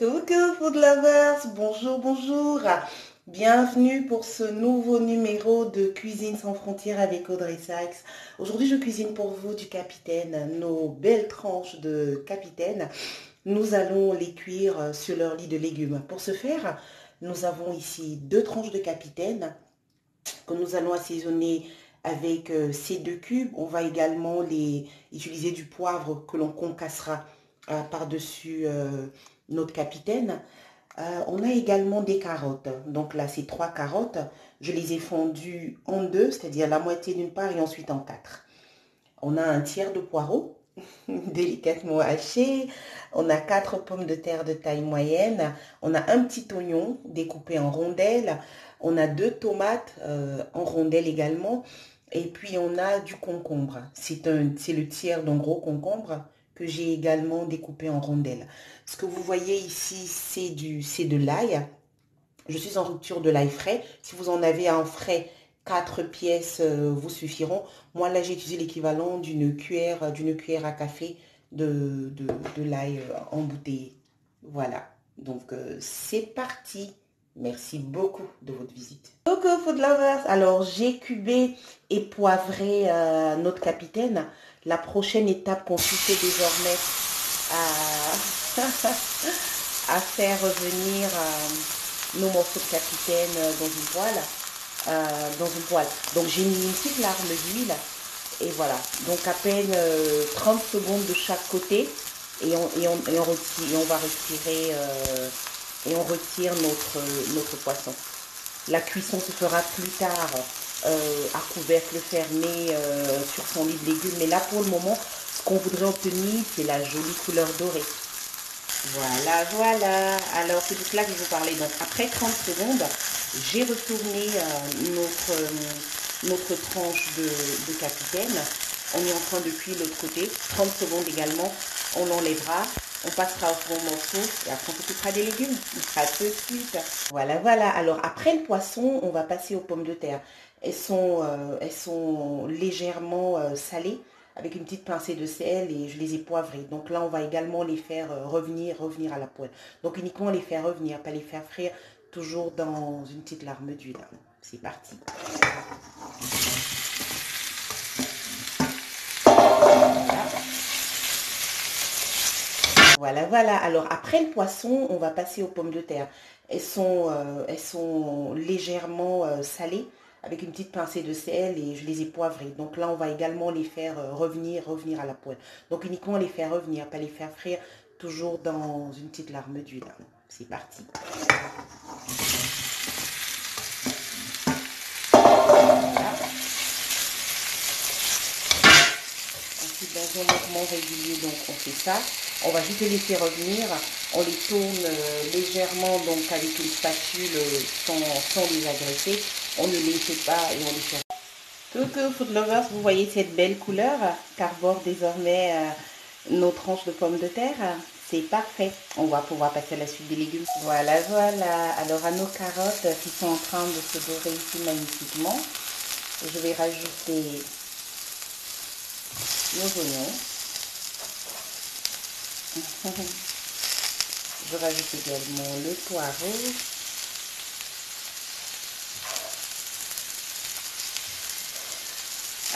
Coucou food lovers, bonjour, bonjour. Bienvenue pour ce nouveau numéro de Cuisine sans frontières avec Audrey Sykes. Aujourd'hui, je cuisine pour vous du capitaine, nos belles tranches de capitaine. Nous allons les cuire sur leur lit de légumes. Pour ce faire, nous avons ici 2 tranches de capitaine que nous allons assaisonner avec ces 2 cubes. On va également utiliser du poivre que l'on concassera par-dessus notre capitaine. On a également des carottes. Donc là, ces 3 carottes, je les ai fondues en 2, c'est-à-dire la moitié d'une part et ensuite en 4. On a un tiers de poireau, délicatement haché. On a 4 pommes de terre de taille moyenne. On a un petit oignon découpé en rondelles. On a 2 tomates en rondelles également. Et puis on a du concombre. C'est le tiers d'un gros concombre que j'ai également découpé en rondelles. Ce que vous voyez ici, c'est de l'ail. Je suis en rupture de l'ail frais. Si vous en avez un frais, 4 pièces vous suffiront. Moi, là, j'ai utilisé l'équivalent d'une cuillère à café de l'ail embouteillé. Voilà. Donc, c'est parti. Merci beaucoup de votre visite. Coucou food lovers. Alors, j'ai cubé et poivré notre capitaine. La prochaine étape consistait désormais à, à faire revenir nos morceaux de capitaine dans une poêle. Donc j'ai mis une petite larme d'huile et voilà. Donc à peine 30 secondes de chaque côté et on va retirer et on retire notre poisson. La cuisson se fera plus tard à couvercle fermé sur son lit de légumes. Mais là pour le moment, ce qu'on voudrait obtenir, c'est la jolie couleur dorée. Voilà, voilà. Alors, c'est de cela que je vous parlais. Donc, après 30 secondes, j'ai retourné notre tranche de capitaine. On est en train de cuire l'autre côté. 30 secondes également. On l'enlèvera. On passera au second morceau. Et après, on s'occupera des légumes. À tout de suite. Voilà, voilà. Alors, après le poisson, on va passer aux pommes de terre. Elles sont légèrement salées, avec une petite pincée de sel et je les ai poivrées. Donc là, on va également les faire revenir à la poêle. Donc uniquement les faire revenir, pas les faire frire, toujours dans une petite larme d'huile. C'est parti. Voilà, voilà. Alors après le poisson, on va passer aux pommes de terre. Elles sont légèrement salées, avec une petite pincée de sel et je les ai poivrées. Donc là, on va également les faire revenir à la poêle. Donc uniquement les faire revenir, pas les faire frire, toujours dans une petite larme d'huile. C'est parti. Voilà. Ensuite, dans un mouvement régulier, donc on fait ça. On va juste les laisser revenir. On les tourne légèrement, donc avec une spatule sans les agresser. On ne les fait pas et on les fait. Coucou food lovers, vous voyez cette belle couleur qu'arbore désormais nos tranches de pommes de terre. C'est parfait. On va pouvoir passer à la suite des légumes. Voilà, voilà. Alors à nos carottes qui sont en train de se dorer ici magnifiquement, je vais rajouter nos oignons. Je rajoute également le poireau.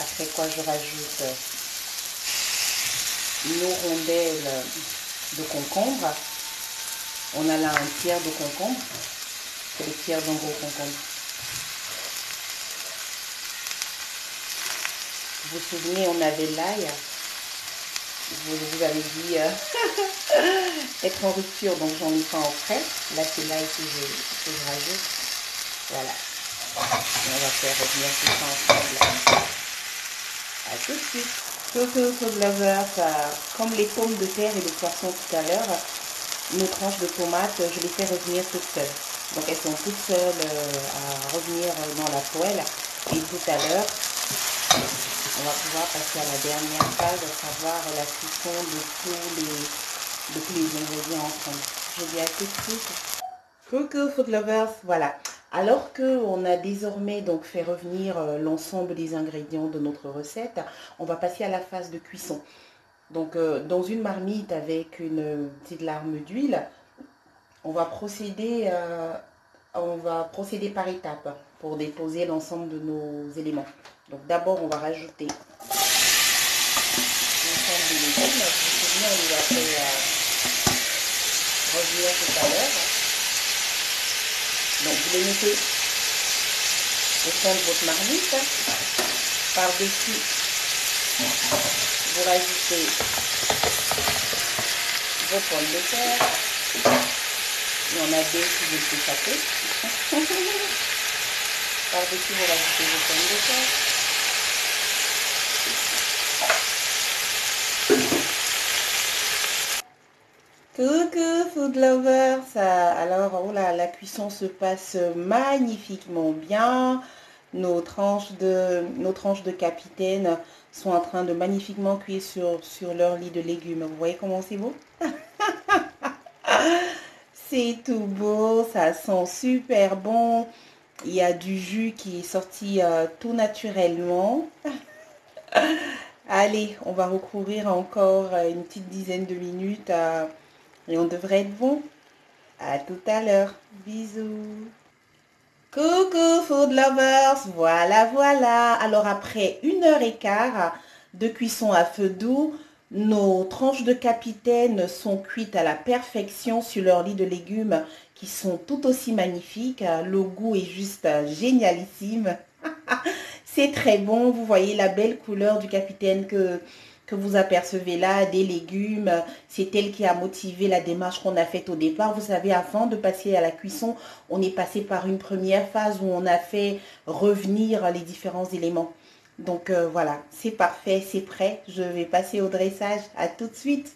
Après quoi, je rajoute nos rondelles de concombre. On a là un tiers de concombre. C'est le tiers d'un gros concombre. Vous vous souvenez, on avait l'ail. Vous avez dit être en rupture, donc j'en ai pas en frais. Là, c'est l'ail que je rajoute. Voilà. Et on va faire revenir tout ça ensemble. À tout de suite. Coucou food lovers, comme les pommes de terre et le poisson tout à l'heure, nos tranches de tomates, je les fais revenir toutes seules. Donc elles sont toutes seules à revenir dans la poêle. Et tout à l'heure, on va pouvoir passer à la dernière phase, à savoir la cuisson de tous les ingrédients ensemble. Je dis à tout de suite. Coucou food lovers, voilà. Alors qu'on a désormais donc fait revenir l'ensemble des ingrédients de notre recette, on va passer à la phase de cuisson. Donc dans une marmite avec une petite larme d'huile, on va procéder, par étapes pour déposer l'ensemble de nos éléments. Donc d'abord, on va rajouter l'ensemble des légumes. Vous vous souvenez, on les a fait revenir tout à l'heure. Donc vous les mettez au fond de votre marmite. Par-dessus, vous rajoutez vos pommes de terre. Il y en a deux qui veulent s'échapper. Par-dessus, vous rajoutez vos pommes de terre. Coucou food lovers. Alors, oh là, la cuisson se passe magnifiquement bien. Nos tranches de capitaine sont en train de magnifiquement cuire sur leur lit de légumes. Vous voyez comment c'est beau? C'est tout beau, ça sent super bon. Il y a du jus qui est sorti tout naturellement. Allez, on va recouvrir encore une petite dizaine de minutes et on devrait être bon. À tout à l'heure. Bisous. Coucou food lovers, voilà. Alors après 1 h 15 de cuisson à feu doux, nos tranches de capitaine sont cuites à la perfection sur leur lit de légumes qui sont tout aussi magnifiques. Le goût est juste génialissime. C'est très bon, vous voyez la belle couleur du capitaine que vous apercevez là, des légumes. C'est elle qui a motivé la démarche qu'on a faite au départ. Vous savez, avant de passer à la cuisson, on est passé par une première phase où on a fait revenir les différents éléments. Donc voilà, c'est parfait, c'est prêt. Je vais passer au dressage. À tout de suite.